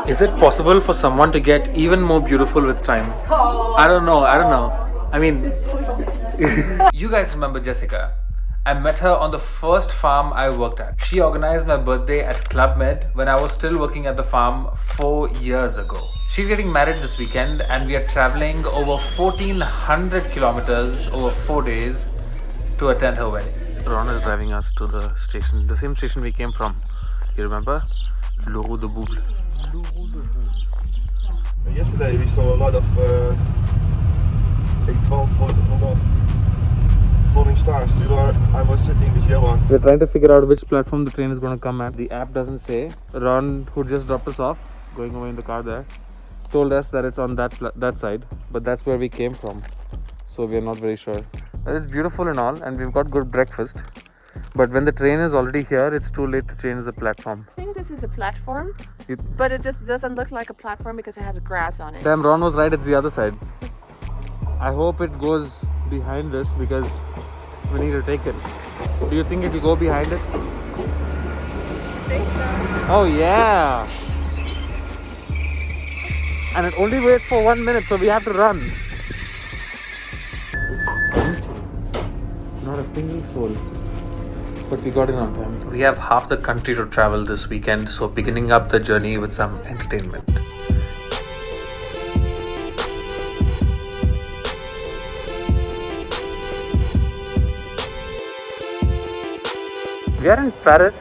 Is it possible for someone to get even more beautiful with time? I don't know. I mean, you guys remember Jessica? I met her on the first farm I worked at. She organized my birthday at Club Med when I was still working at the farm 4 years ago. She's getting married this weekend and we are traveling over 1400 kilometers over 4 days to attend her wedding. Ron is driving us to the station, the same station we came from. You remember? L'Euro de Bouble. Yesterday we saw a lot of A12 falling stars. I was sitting with Johan. We're trying to figure out which platform the train is going to come at. The app doesn't say. Ron, who just dropped us off, going away in the car there, told us that it's on that side, but that's where we came from. So we're not very sure. But it's beautiful and all, and we've got good breakfast. But when the train is already here, it's too late to change the platform. I think this is a platform, but it just doesn't look like a platform because it has grass on it. Damn, Ron was right, it's the other side. I hope it goes behind this because we need to take it. Do you think it will go behind it? I think so. Oh yeah! And it only waits for 1 minute, so we have to run. It's empty. Not a single soul. But we got in on time. We have half the country to travel this weekend, so beginning up the journey with some entertainment. We are in Paris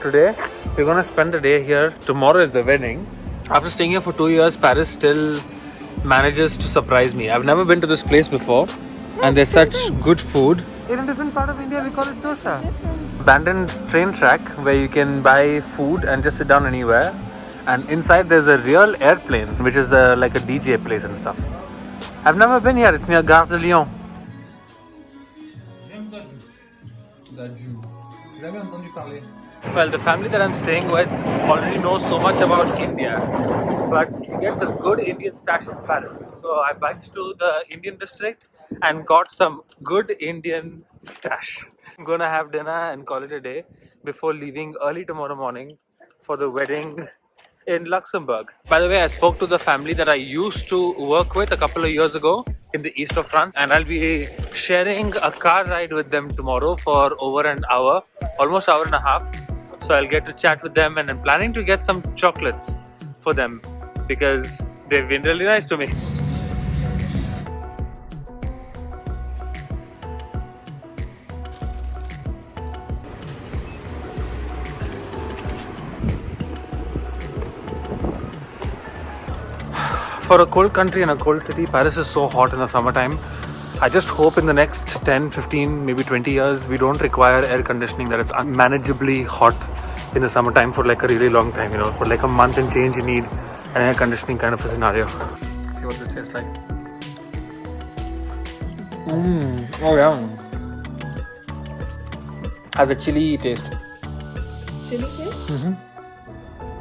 today. We're gonna spend the day here. Tomorrow is the wedding. After staying here for 2 years, Paris still manages to surprise me. I've never been to this place before, and there's such good food. In a different part of India, we call it dosa. Abandoned train track where you can buy food and just sit down anywhere. And inside there's a real airplane, which is like a DJ place and stuff. I've never been here. It's near Gare de Lyon. Well, the family that I'm staying with already knows so much about India, but you get the good Indian stash in Paris. So I biked to the Indian district and got some good Indian stash. I'm gonna have dinner and call it a day before leaving early tomorrow morning for the wedding in Luxembourg. By the way, I spoke to the family that I used to work with a couple of years ago in the east of France, and I'll be sharing a car ride with them tomorrow for over an hour, almost hour and a half. So I'll get to chat with them, and I'm planning to get some chocolates for them because they've been really nice to me. For a cold country and a cold city, Paris is so hot in the summertime. I just hope in the next 10, 15, maybe 20 years, we don't require air conditioning, that it's unmanageably hot in the summertime for like a really long time, you know, for like a month and change you need an air conditioning kind of a scenario. See what this tastes like. Oh yeah. Has a chili taste. Chili taste? Mm-hmm.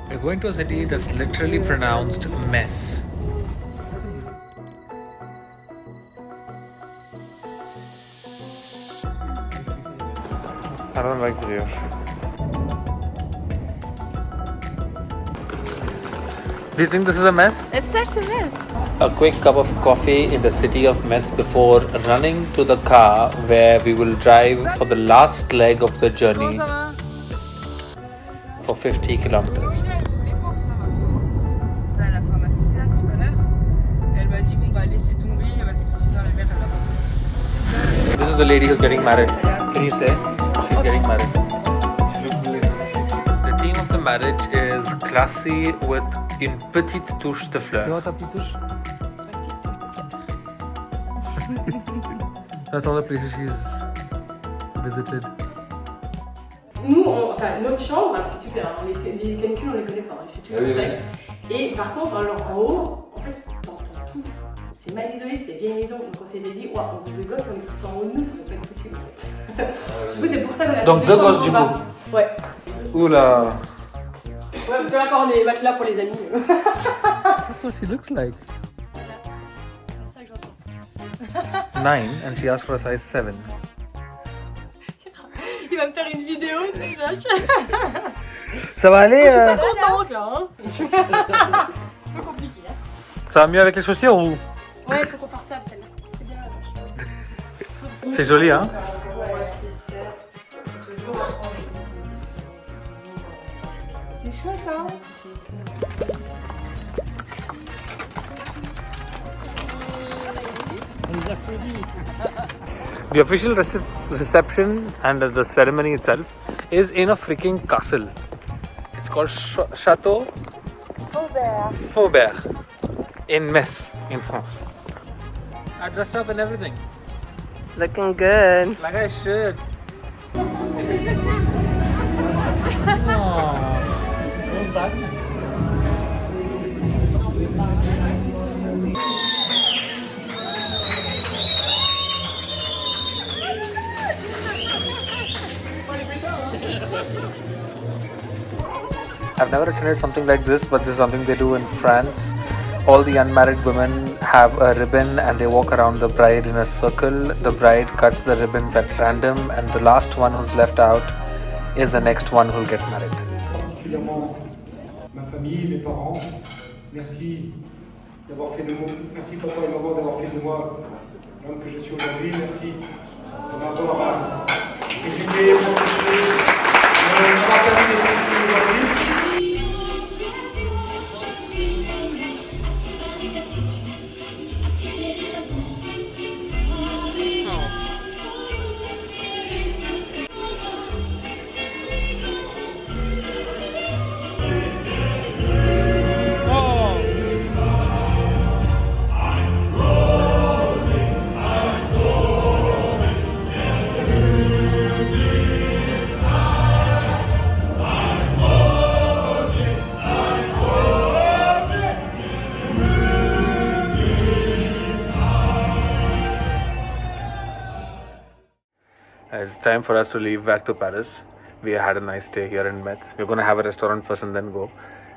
We're going to a city that's literally pronounced Metz. I don't like the view. Do you think this is a mess? It's such a mess. A quick cup of coffee in the city of Metz before running to the car where we will drive for the last leg of the journey for 50 kilometers. This is the lady who's getting married. Can you say? She's getting married. She looks really nice. The theme of the marriage is classy with une petite touche de fleurs. You want a petite touche? That's all the places she's visited. Nous, notre chambre, c'est super. Hein. Les canicules, on les connaît pas. Hein. Je suis toujours prête. Et par contre, alors en haut, en fait, t'entends tout. C'est mal isolé, c'est des vieilles maisons. Donc on s'est dit, ouais, on veut deux gosses, on les fout en haut de nous, ça peut pas être possible. Du coup, c'est pour ça qu'on a donc deux gosses du coup. Ouais. Oula. Ouais, on peut encore des matelas pour les amis. That's what she looks like. 9 and she asked for a size 7. Il va me faire une vidéo, c'est Ça va aller Pas contente là, hein. C'est un peu compliqué, hein. Ça va mieux avec les chaussures ou? Ouais, elles sont confortables celles-là. C'est bien la C'est joli, hein? C'est chouette, hein. The official reception and the ceremony itself is in a freaking castle. It's called Chateau Faubert in Metz, in France. I dressed up and everything, Looking good. like I should. Don't touch. I've never attended something like this, but this is something they do in France. All the unmarried women have a ribbon and they walk around the bride in a circle. The bride cuts the ribbons at random, and the last one who's left out is the next one who'll get married. Particulièrement ma famille, mes parents. Merci d'avoir fait de moi, merci papa et maman d'avoir fait de moi l'homme que je suis aujourd'hui. Merci de m'avoir éduqué, protégé, d'avoir permis de construire aujourd'hui. It's time for us to leave back to Paris. We had a nice day here in Metz. We're going to have a restaurant first and then go.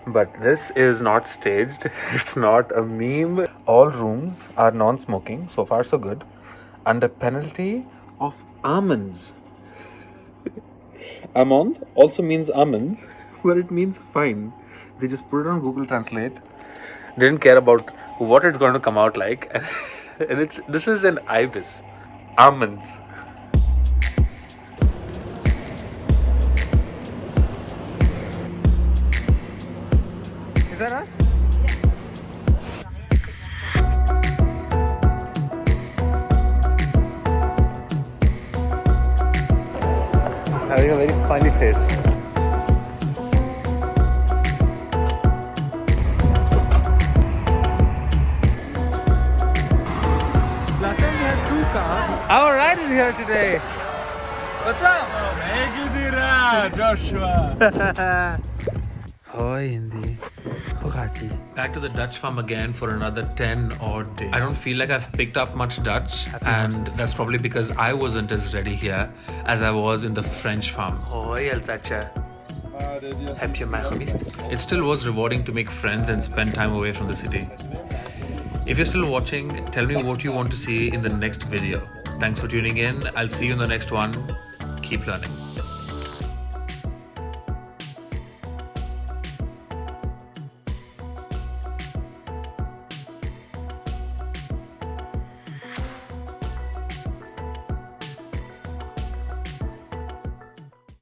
But this is not staged. It's not a meme. All rooms are non-smoking. So far, so good. Under penalty of almonds. Amande also means almonds, but it means fine. They just put it on Google Translate. Didn't care about what it's going to come out like. And this is an ibis. Almonds. Is that us? Having a very funny face. Last time we had 2 cars. Our ride is here today. What's up? Joshua. Hi, Indy. Back to the Dutch farm again for another 10 odd days. I don't feel like I've picked up much Dutch, and that's probably because I wasn't as ready here as I was in the French farm. It still was rewarding to make friends and spend time away from the city. If you're still watching, tell me what you want to see in the next video. Thanks for tuning in. I'll see you in the next one. Keep learning.